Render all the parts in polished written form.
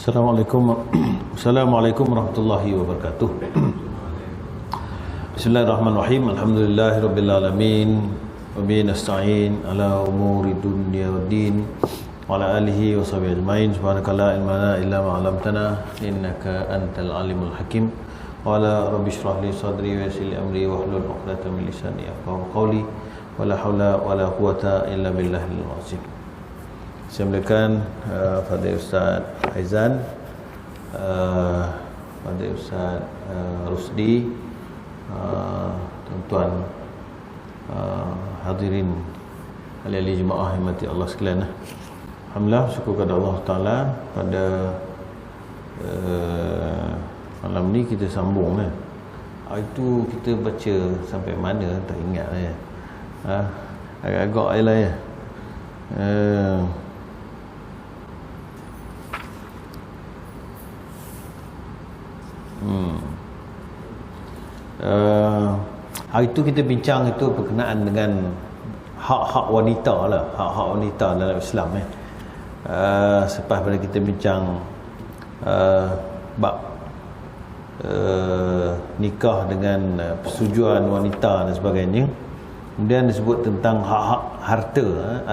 Assalamualaikum warahmatullahi wabarakatuh. Bismillahirrahmanirrahim. Alhamdulillahirabbil alamin. Wa bihi nasta'in ala umuri dunya waddin. Wa ala alihi wa sahbihi ajmain. Subhanaka la ilma lana illa ma 'allamtana innaka antal alimul hakim. Wa ala rabbi shrah li sadri wa yassir li amri wa hlul 'uqdatam min lisani yafqahu qawli. Wa la haula wa la quwwata illa billahil azim. Saya mulakan Fadil Ustaz Aizan, Fadil Ustaz Rusdi, tuan-tuan hadirin ahli jemaah hormati Allah sekalian. Alhamdulillah, syukur kepada Allah Ta'ala pada malam ni kita sambung itu kita baca sampai mana tak ingat agak-agak lah ya. Hari itu kita bincang itu berkenaan dengan hak-hak wanita lah, hak-hak wanita dalam Islam selepas pada kita bincang bab nikah dengan persetujuan wanita dan sebagainya. Kemudian disebut tentang hak-hak harta,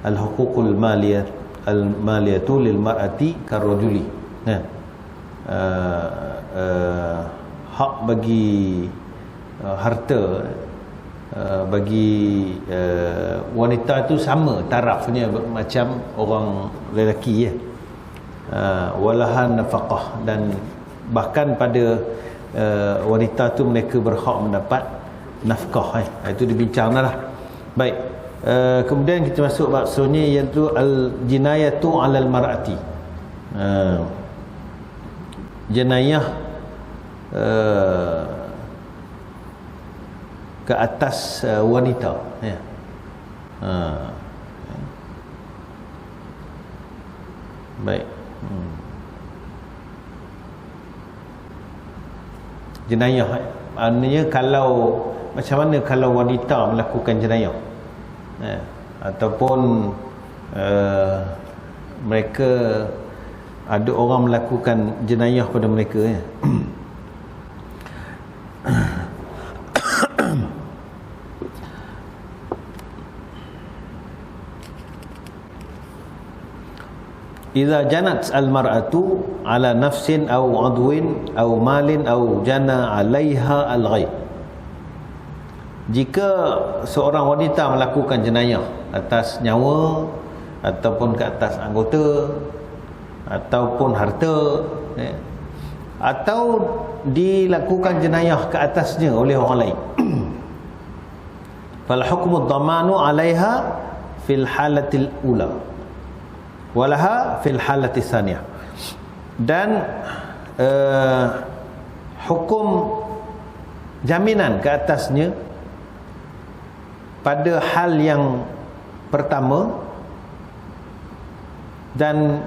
al-huququl maliyatu lil mar'ati karrajuli. Hak bagi harta bagi wanita itu sama tarafnya macam orang lelaki walahan nafaqah, dan bahkan pada wanita itu mereka berhak mendapat nafkah. Itu dibincanglah. Baik, kemudian kita masuk bab seterusnya, iaitu al-jinayatu 'alal mar'ati. Jenayah ke atas wanita baik. Jenayah maknanya kalau macam mana kalau wanita melakukan jenayah ataupun mereka ada orang melakukan jenayah pada mereka Idza janat al-mar'atu ala nafsin aw 'adwin aw malin aw jana 'alaiha al-ghaib. Jika seorang wanita melakukan jenayah atas nyawa ataupun ke atas anggota ataupun harta atau dilakukan jenayah ke atasnya oleh orang lain, fal hukmu dhamanu 'alaiha fil halatil ula walaha fil halati tsaniyah. Dan hukum jaminan ke atasnya pada hal yang pertama, dan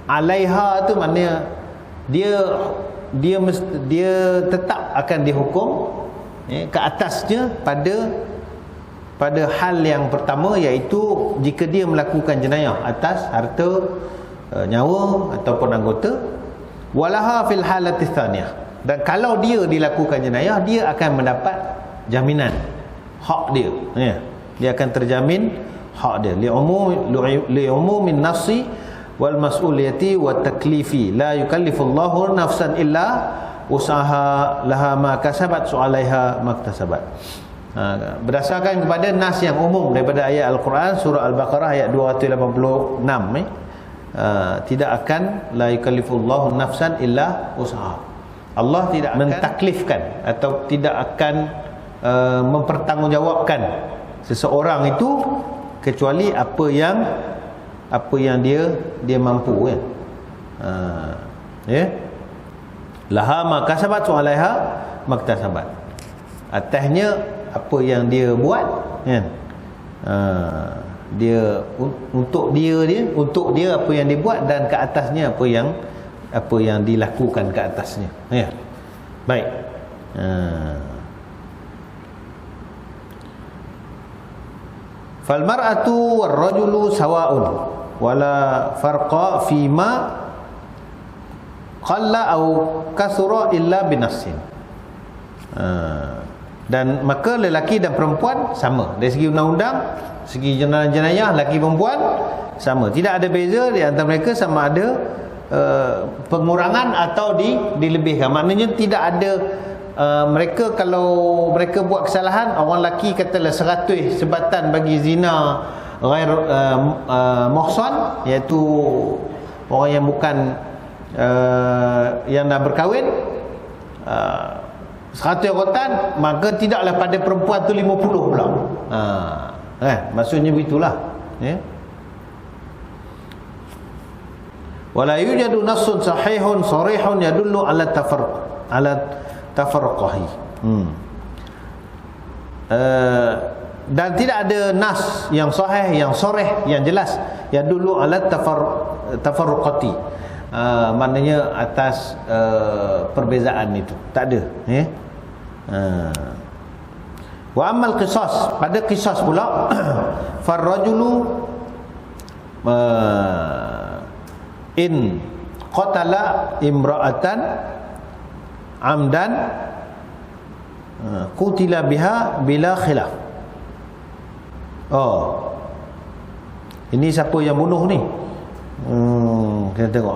alaiha tu maknanya dia tetap akan dihukum ke atasnya pada hal yang pertama, iaitu jika dia melakukan jenayah atas harta, nyawa ataupun anggota, walaha fil halati tsaniyah, dan kalau dia dilakukan jenayah, dia akan mendapat jaminan hak dia, dia akan terjamin hak dia li'umumin nafsi wal mas'uliyati wat taklifi la yukallifullahu nafsan illa usaha laha ma kasabat su'alaiha maktasabat. Berdasarkan kepada nas yang umum daripada ayat Al-Quran surah Al-Baqarah ayat 286, tidak akan la yukallifullahu nafsan illa usaha. Allah tidak mentaklifkan atau tidak akan mempertanggungjawabkan seseorang itu kecuali apa yang dia mampu laha ma kasabat wa alaiha maktasabat, atasnya apa yang dia buat dia untuk dia apa yang dia buat, dan ke atasnya apa yang dilakukan ke atasnya. Baik. Fal mar'atu war rajulu sawa'un. wala farqa fima qalla au kasura illa binafsin. Dan maka lelaki dan perempuan sama dari segi undang-undang, segi jenayah lelaki perempuan sama, tidak ada beza di antara mereka, sama ada pengurangan atau dilebihkan. Maknanya tidak ada mereka, kalau mereka buat kesalahan, orang lelaki katalah 100 sebatan bagi zina ghair muhsan, iaitu orang yang bukan yang dah berkahwin, 100 rotan, maka tidaklah pada perempuan tu 50 pula. Maksudnya begitulah, ya. Wala yujadu nassun sahihun sarihun yadullu ala tafarruqi. Dan tidak ada nas yang sahih, yang sharih, yang jelas yadullu ala tafarruqati. Maknanya atas perbezaan itu tak ada, ya. Wa amal qisas, pada qisas pula farrajulu in qatala imra'atan amdan qutila biha bila khilaf. Ini siapa yang bunuh ni? Kita tengok,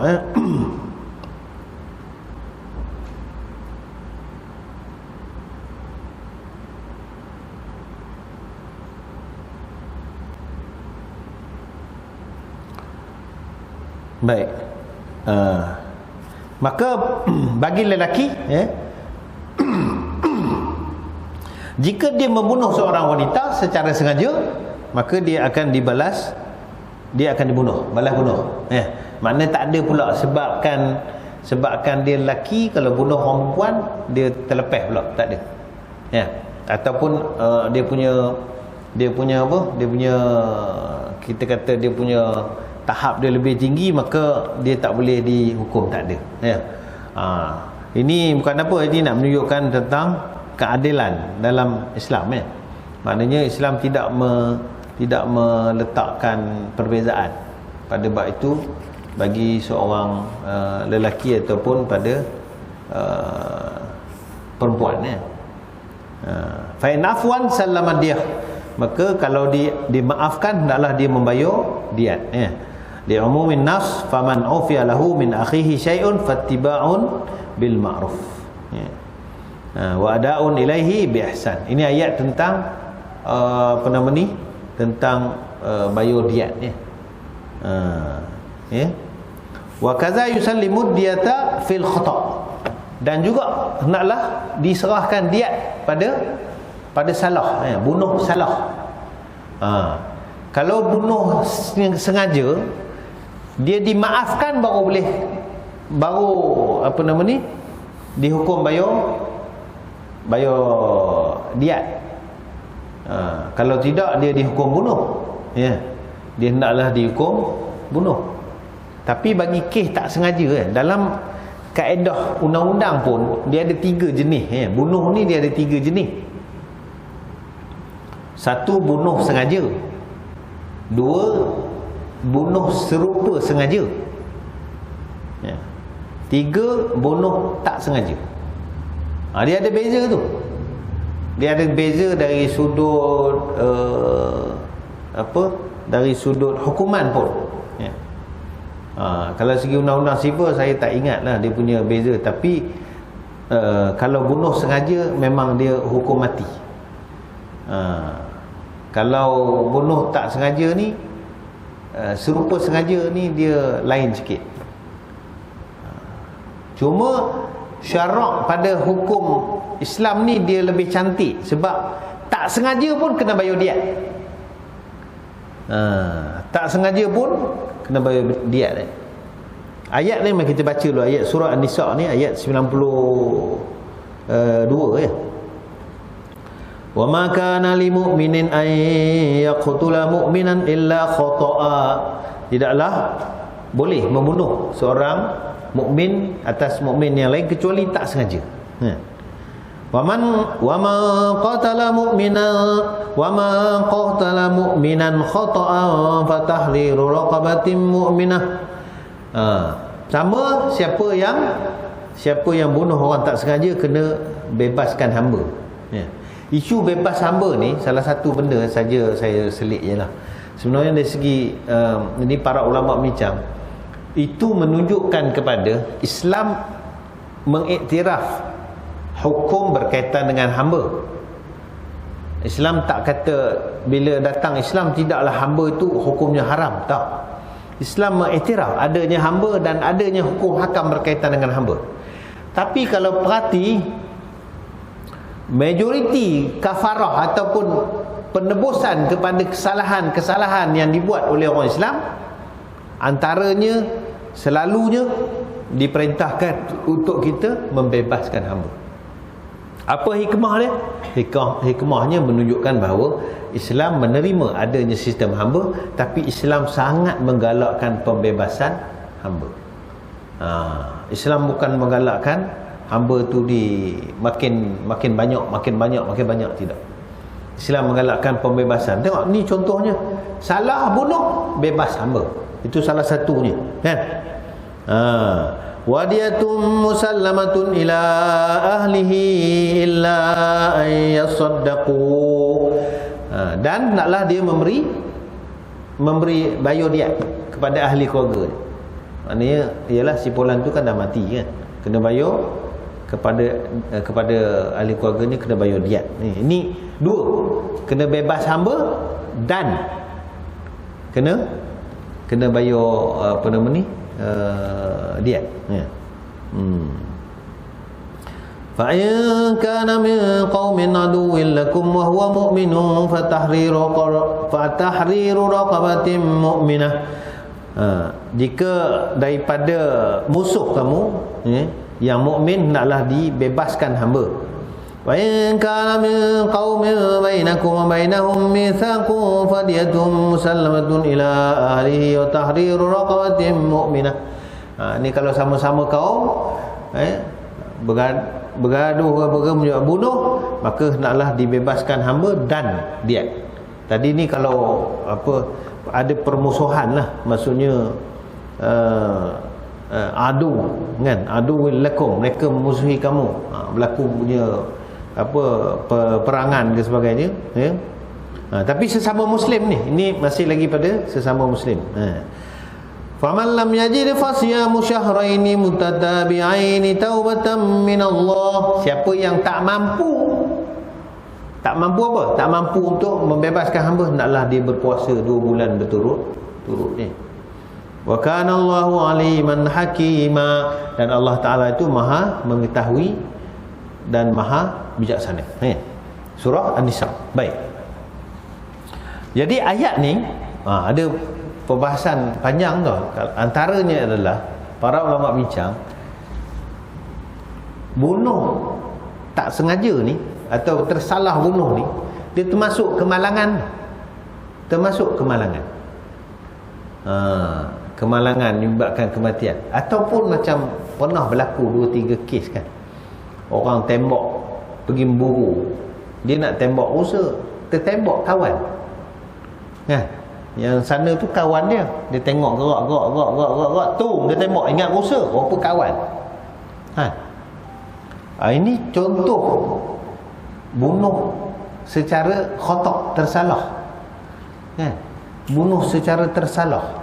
baik. Maka bagi lelaki, jika dia membunuh seorang wanita secara sengaja, maka dia akan dibalas, dia akan dibunuh, balas bunuh, maknanya tak ada pula sebabkan dia lelaki, kalau bunuh orang perempuan dia terlepas pula, tak ada, ataupun dia punya apa, kita kata dia punya tahap dia lebih tinggi, maka dia tak boleh dihukum, tak ada, ini bukan apa, ini nak menunjukkan tentang keadilan dalam Islam, maknanya Islam tidak meletakkan perbezaan pada bab itu bagi seorang lelaki ataupun pada perempuan, fa in afwan sallama diyah, maka kalau dimaafkan hendaklah dia membayar diat, li umumin nas faman ufiya lahu min akhihi syai'un fattiba'un bil ma'ruf, wa ada'un ilaihi bi ihsan. Ini ayat tentang apa nama ni, tentang bayar diat, wa kaza yusallimu diyata fil khata', dan juga hendaklah diserahkan diat pada salah, bunuh salah. Kalau bunuh sengaja, dia dimaafkan baru apa nama ni, dihukum bayar diat. Kalau tidak, dia dihukum bunuh, dia hendaklah dihukum bunuh. Tapi bagi kes tak sengaja, dalam kaedah undang-undang pun dia ada 3 jenis, bunuh ni dia ada 3 jenis. Satu, bunuh sengaja. 2, bunuh serupa sengaja. 3, bunuh tak sengaja. Dia ada beza tu. Dia ada beza dari sudut dari sudut hukuman pun, kalau segi undang-undang sivil saya tak ingatlah dia punya beza, tapi kalau bunuh sengaja memang dia hukum mati. Kalau bunuh tak sengaja ni, serupa sengaja ni dia lain sikit. Cuma syarak pada hukum Islam ni dia lebih cantik, sebab tak sengaja pun kena bayar diat. Tak sengaja pun kena bayar diat. Ayat ni mari kita baca dulu, ayat surah An-Nisa ni, ayat 92, wa ma kana lil mu'minin an yaqtula mu'minan illa khata'a. Tidaklah boleh membunuh seorang mukmin atas mukmin yang lain kecuali tak sengaja. Waman qatala mu'minan khata'an fatahriru raqabatin mu'minah. Sama siapa yang bunuh orang tak sengaja kena bebaskan hamba. Ya. Isu bebas hamba ni salah satu benda saja saya selit jelah. Sebenarnya dari segi ini para ulama bincang, itu menunjukkan kepada Islam mengiktiraf hukum berkaitan dengan hamba. Islam tak kata bila datang Islam tidaklah hamba itu hukumnya haram, tak. Islam mengiktiraf adanya hamba dan adanya hukum hakam berkaitan dengan hamba. Tapi kalau perhati, majoriti kafarah ataupun penebusan kepada kesalahan-kesalahan yang dibuat oleh orang Islam, antaranya selalunya diperintahkan untuk kita membebaskan hamba. Apa hikmah dia? Hikmahnya menunjukkan bahawa Islam menerima adanya sistem hamba, tapi Islam sangat menggalakkan pembebasan hamba. Islam bukan menggalakkan hamba tu makin banyak, tidak. Islam menggalakkan pembebasan. Tengok ni contohnya, salah bunuh, bebas hamba. Itu salah satunya, kan? Wadiyatum musallamatun ila ahlihi illa an yasaddaqu. Dan naklah dia memberi bayar diat kepada ahli keluarga. Maknanya ialah si Polan tu kan dah mati, kan, kena bayar kepada ahli keluarga ni, kena bayar diat. Ini dua, kena bebas hamba dan kena bayar apa nama ni, diat, ya. Fa in kana min qaumin aduwwin lakum wa huwa mu'minun fatahriru raqabatin mu'minah. Jika daripada musuh kamu, yang mukmin, naklah dibebaskan hamba. Wa in kana min qaumin bainakum wa bainahum mitsaqun fadiyatun musallamatun ila ahlihi wa tahriru raqabatin mu'minah. Ni kalau sama-sama kaum bergaduh bunuh, maka naklah dibebaskan hamba dan diat. Tadi ni kalau ada permusuhan lah, maksudnya adu, kan, aduwil lakum, mereka memusuhi kamu, berlaku punya peperangan ke sebagainya, ya. Tapi sesama muslim ni, ini masih lagi pada sesama muslim. Faman lam yajid fasyamu syahraini mutatabi'aini taubatan min Allah. Siapa yang tak mampu apa? Tak mampu untuk membebaskan hamba, naklah dia berpuasa 2 bulan berturut-turut ni. Wa kana Allahu aliman hakima, dan Allah Taala itu Maha mengetahui dan Maha bijaksana. Surah An-Nisa. Baik. Jadi ayat ni ada perbahasan panjang tu. Antaranya adalah para ulama bincang, bunuh tak sengaja ni atau tersalah bunuh ni, dia termasuk kemalangan. Kemalangan menyebabkan kematian. Ataupun macam pernah berlaku 2-3 kes, kan, orang tembak pergi memburu, dia nak tembak rusa, tertembak kawan, kan. Yang sana tu kawan dia tengok gerak, tung dia tembak, ingat rusa, rupa kawan. Ini contoh bunuh secara khata', tersalah, kan, bunuh secara tersalah.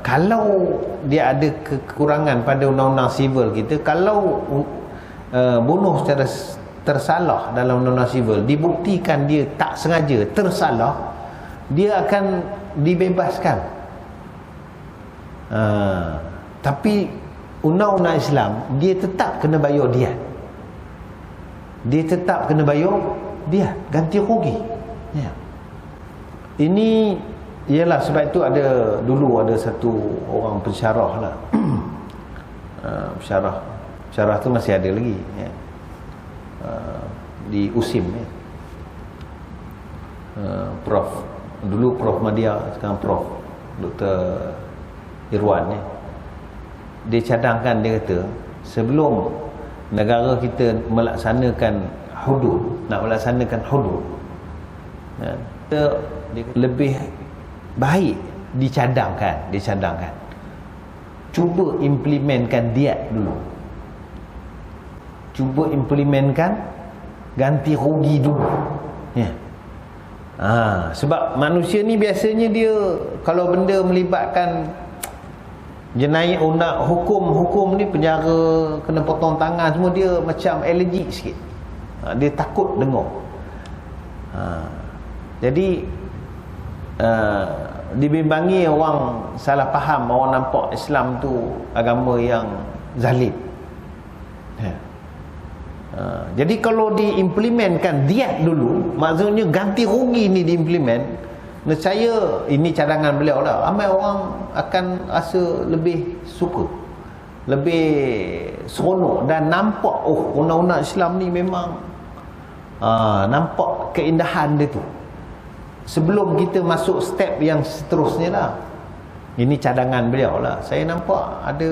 Kalau dia ada kekurangan pada undang-undang sivil kita, kalau bunuh secara tersalah dalam undang-undang sivil dibuktikan dia tak sengaja, tersalah, dia akan dibebaskan. Tapi undang-undang Islam, dia tetap kena bayar diat. Ganti rugi, ya. Ini ialah sebab itu dulu ada satu orang pensyarah lah. Pensyarah tu masih ada lagi, ya. Di USIM, ya. Dulu Prof Madia, sekarang Prof Dr. Irwan, ya. Dia cadangkan, dia kata sebelum negara kita melaksanakan hudud, nak melaksanakan hudud, kita lebih baik dicadangkan. Cuba implementkan diat dulu, cuba implementkan ganti rugi dulu, ya. Sebab manusia ni biasanya dia kalau benda melibatkan jenayah, hukum ni, penjara, kena potong tangan semua, dia macam allergic sikit. Dia takut dengar. Jadi dibimbangi orang salah faham, orang nampak Islam tu agama yang zalim. Jadi kalau diimplementkan diat dulu, maksudnya ganti rugi ni diimplement, nescaya, ini cadangan beliau lah, ramai orang akan rasa lebih suka, lebih seronok dan nampak undang-undang Islam ni memang nampak keindahan dia tu. Sebelum kita masuk step yang seterusnya lah, ini cadangan beliau lah, saya nampak ada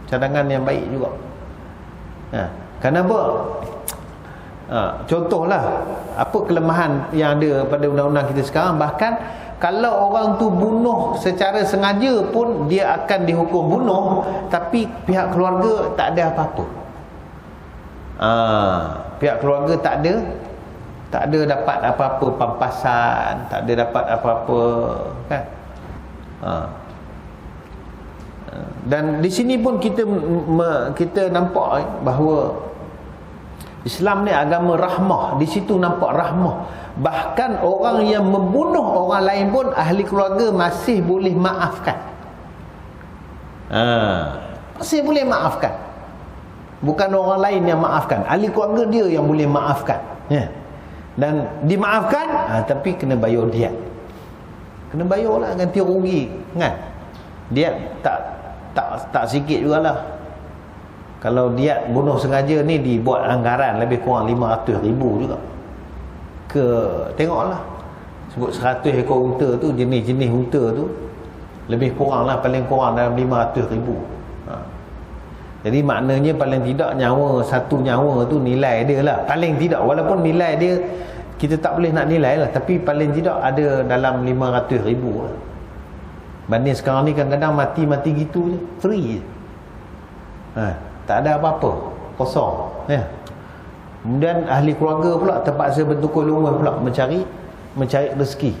cadangan yang baik juga. Kenapa? Contohlah, apa kelemahan yang ada pada undang-undang kita sekarang? Bahkan kalau orang tu bunuh secara sengaja pun dia akan dihukum bunuh, tapi pihak keluarga tak ada apa-apa. Pihak keluarga tak ada dapat apa-apa pampasan, tak ada dapat apa-apa, kan? Dan di sini pun kita nampak bahawa Islam ni agama rahmah. Di situ nampak rahmah. Bahkan orang yang membunuh orang lain pun ahli keluarga masih boleh maafkan. Masih boleh maafkan. Bukan orang lain yang maafkan, ahli keluarga dia yang boleh maafkan, ya. Dan dimaafkan, tapi kena bayar diat. Kena bayar lah, ganti rugi, kan? Diat tak sikit jugalah. Kalau diat bunuh sengaja ni dibuat anggaran lebih kurang 500,000 juga. Tengoklah, sebut 100 ekor unta tu, jenis-jenis unta tu lebih kurang lah, paling kurang dalam 500,000. Jadi maknanya paling tidak satu nyawa tu nilai dia lah, paling tidak, walaupun nilai dia kita tak boleh nak nilai lah, tapi paling tidak ada dalam 500,000 lah. Banding sekarang ni kadang-kadang mati gitu je, free je. Tak ada apa-apa, kosong, ya. Kemudian ahli keluarga pula terpaksa bertukar lumah pula mencari rezeki.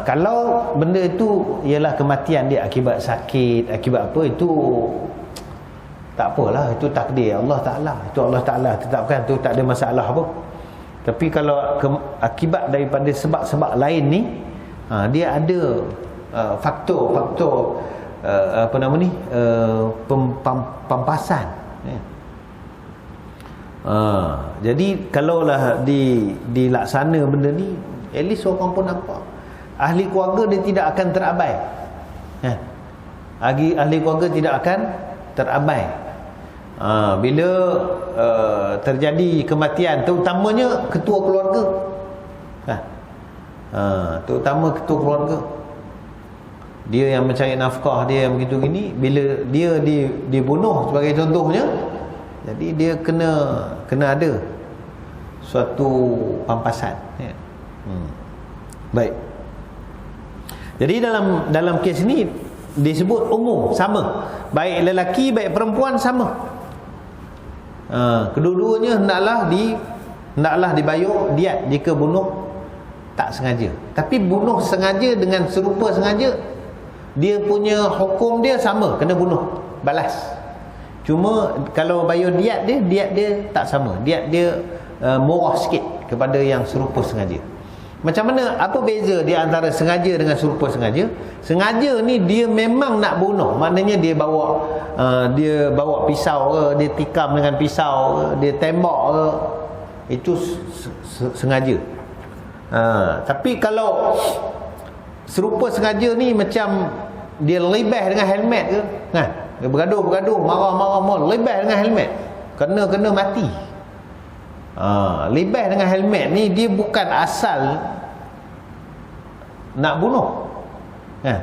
Kalau benda itu ialah kematian dia akibat sakit, akibat apa, itu tak apalah, itu takdir Allah Ta'ala, itu Allah Ta'ala tetapkan, itu tak ada masalah apa. Tapi kalau akibat daripada sebab-sebab lain ni, dia ada faktor pampasan, ya. Jadi kalaulah dilaksana benda ni, at least orang pun nampak ahli keluarga dia tidak akan terabai, ya. Ahli keluarga tidak akan terabai. Bila terjadi kematian, terutamanya ketua keluarga, terutama ketua keluarga, dia yang mencari nafkah, dia yang begitu gini, bila dia dibunuh sebagai contohnya, jadi dia kena ada suatu pampasan, ya. Baik. Jadi dalam kes ni disebut umum, sama, baik lelaki baik perempuan sama. Kedua-duanya hendaklah dibayar diat jika bunuh tak sengaja. Tapi bunuh sengaja dengan serupa sengaja, dia punya hukum dia sama, kena bunuh balas. Cuma kalau bayar diat dia tak sama. Diat dia murah sikit kepada yang serupa sengaja. Macam mana, apa beza di antara sengaja dengan serupa sengaja? Sengaja ni dia memang nak bunuh, maknanya dia bawa pisau ke, dia tikam dengan pisau ke, dia tembak ke, itu sengaja. Tapi kalau serupa sengaja ni macam dia lebih dengan helmet ke, dia bergaduh, marah, lebih dengan helmet, kena mati. Lebih dengan helmet ni dia bukan asal nak bunuh,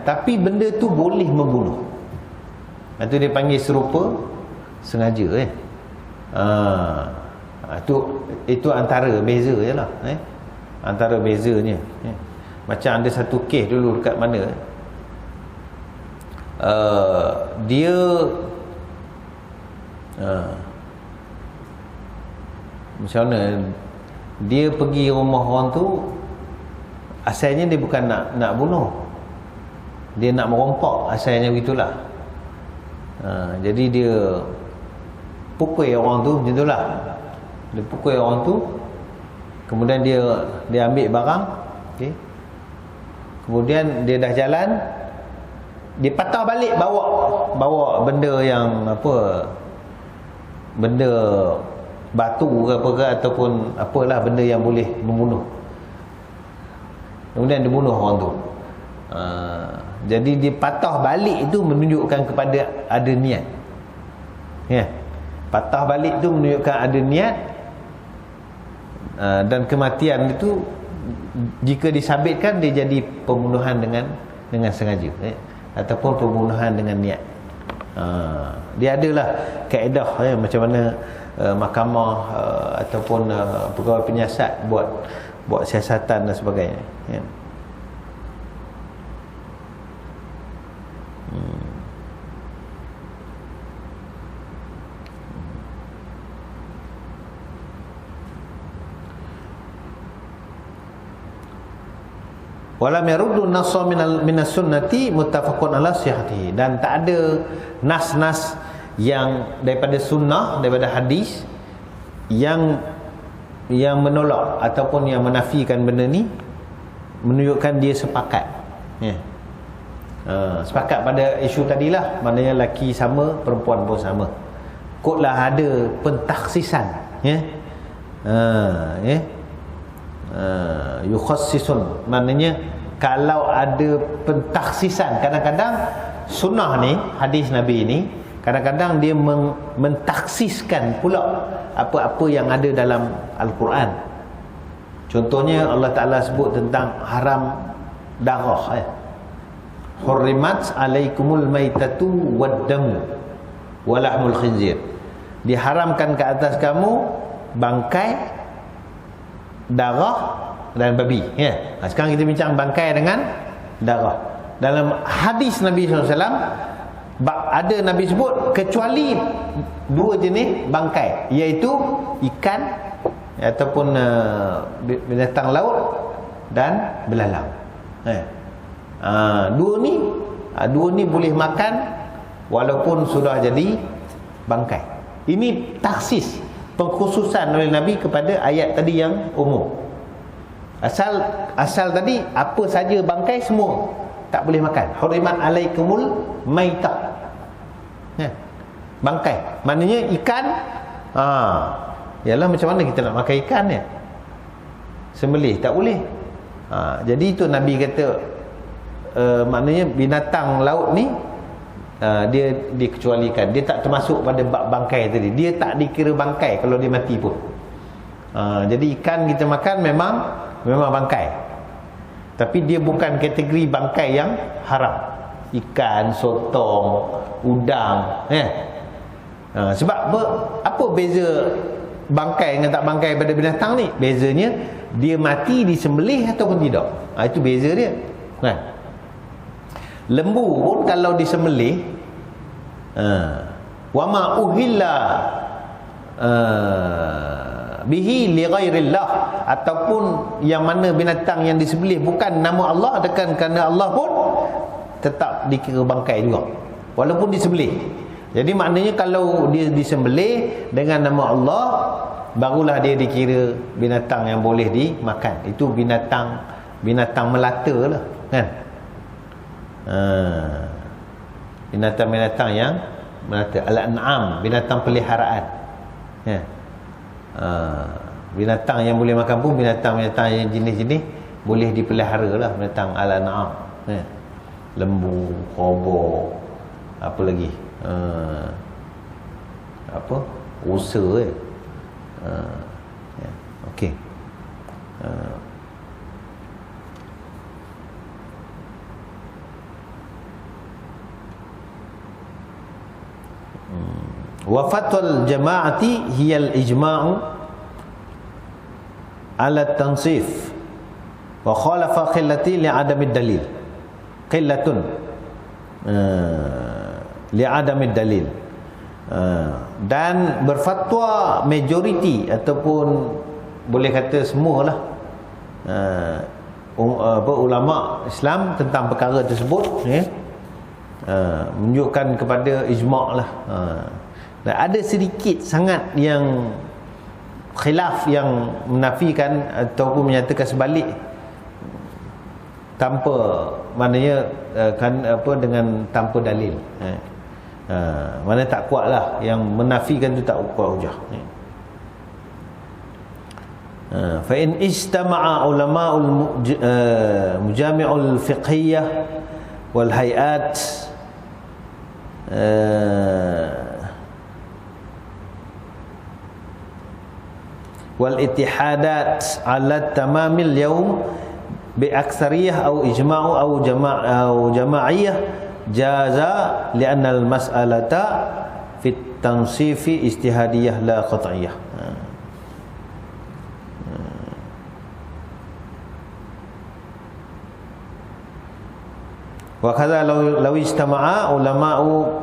tapi benda tu boleh membunuh. Itu dia panggil serupa sengaja, Itu antara beza je lah, antara bezanya. Macam ada satu kes dulu dekat mana, dia macam mana, dia pergi rumah orang tu, asalnya dia bukan nak bunuh, dia nak merompak, asalnya begitulah. Jadi dia pukul orang tu macam itulah. Dia pukul orang tu, kemudian dia ambil barang, okey. Kemudian dia dah jalan, dia patah balik bawa benda yang apa, benda batu ke apa ke, ataupun apalah benda yang boleh membunuh. Kemudian dia bunuh orang tu. Jadi dia patah balik itu menunjukkan kepada ada niat. Patah balik itu menunjukkan ada niat. Dan kematian itu jika disabitkan, dia jadi pembunuhan dengan sengaja, ataupun pembunuhan dengan niat. Dia adalah kaedah macam mana mahkamah ataupun pegawai penyiasat buat siasatan dan sebagainya. Walam yaruddu nassa minas sunnati muttafaqun ala sihhatihi, dan tak ada nas-nas yang daripada sunnah, daripada hadis yang menolak ataupun yang menafikan benda ni, menunjukkan dia sepakat. Sepakat pada isu tadilah, maknanya lelaki sama, perempuan pun sama. Kotlah ada pentakhsisan, yukhassisun, maknanya kalau ada pentakhsisan, kadang-kadang sunnah ni, hadis Nabi ni, kadang-kadang dia mentaksiskan pula apa-apa yang ada dalam Al-Quran. Contohnya Allah Ta'ala sebut tentang haram darah, hurrimat alaikumul maitatu waddamu walahmul khinzir, diharamkan ke atas kamu bangkai, darah dan babi. Sekarang kita bincang bangkai dengan darah. Dalam hadis Nabi SAW ada Nabi sebut kecuali dua jenis bangkai, iaitu ikan ataupun binatang laut dan belalang. Dua ni boleh makan walaupun sudah jadi bangkai. Ini taksis, pengkhususan oleh Nabi kepada ayat tadi yang umum. Asal tadi apa saja bangkai semua tak boleh makan. Hurimat alaikumul maitah, bangkai, maknanya ikan. Yalah, macam mana kita nak makan ikan ya? Sembelih tak boleh. Jadi itu Nabi kata, maknanya binatang laut ni dia dikecualikan, dia tak termasuk pada bab bangkai tadi, dia tak dikira bangkai kalau dia mati pun. Jadi ikan kita makan memang bangkai, tapi dia bukan kategori bangkai yang haram. Ikan, sotong, udang, sebab apa beza bangkai dengan tak bangkai pada binatang ni? Bezanya dia mati disembelih ataupun tidak. Itu beza dia, kan? Lembu pun kalau disembelih, wama uhilla bihi li ghairillah, ataupun yang mana binatang yang disembelih bukan nama Allah, tekan kerana Allah pun tetap dikira bangkai juga walaupun disembelih. Jadi maknanya kalau dia disembelih dengan nama Allah, barulah dia dikira binatang yang boleh dimakan. Itu binatang melata lah, kan? Binatang-binatang yang melata, al-an'am, binatang peliharaan. Binatang yang boleh makan pun binatang-binatang yang jenis-jenis boleh dipelihara lah, binatang al-an'am. Lembu, kobor, apa lagi, rusa. Okey. Wa fatwal jama'ati hiya al-ijma'u ala tansif wa khalafa qillati li'adami dalil. Qillatun li'adami dalil. Dan berfatwa majoriti ataupun boleh kata semualah ulama Islam tentang perkara tersebut, menunjukkan kepada ijma' lah. Dan ada sedikit sangat yang khilaf, yang menafikan ataupun menyatakan sebalik, tanpa maknanya dengan tanpa dalil. Mana tak kuat lah, yang menafikan tu tak kuat hujah. Fa in ijtama'a ulama'ul mujami'ul fiqhiyah wal hay'at wal ittihadat ala tamamil yawm bi aksariyah au ijma'u au jama'iyah jaza li'anna al mas'alata fit tansifi istihadiyah la qat'iyah. Wa kadza law ijtama'a ulama'u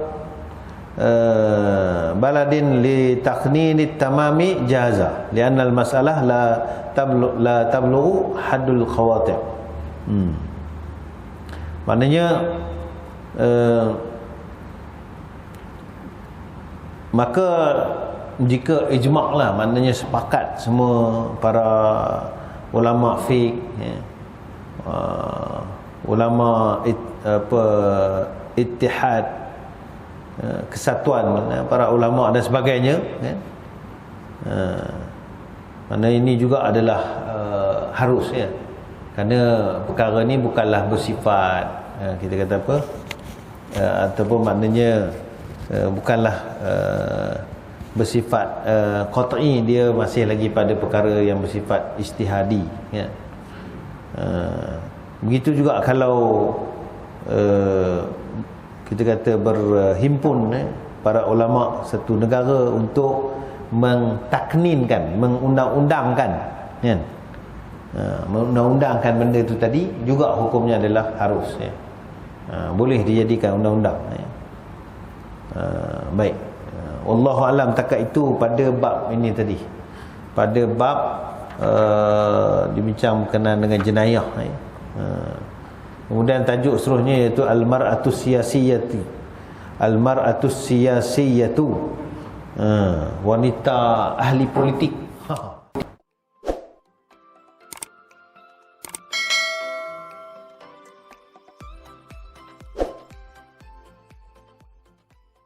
baladin li taqninit tamami jaza li'anna al-mas'alah la tablughu haddul khawatir. Maknanya maka jika ijma' lah, maknanya sepakat semua para ulama fiqh, ulama ittihad, kesatuan para ulama dan sebagainya, mana ini juga adalah harus, ya, kerana perkara ni bukanlah bersifat kita kata apa, ataupun maknanya bukanlah bersifat qat'i, dia masih lagi pada perkara yang bersifat ijtihadi, ya. Begitu juga kalau kita kata berhimpun para ulama satu negara untuk mentakninkan, mengundang-undangkan, kan, mengundang-undangkan benda itu tadi, juga hukumnya adalah harus, ya. Boleh dijadikan undang-undang, ya. Baik, wallahu alam. Takat itu pada bab ini tadi, pada bab dibincang berkenaan dengan jenayah, ya. Kemudian tajuk seterusnya iaitu al-mar'atus siyasiyati, al-mar'atus siyasiyatu, wanita ahli politik.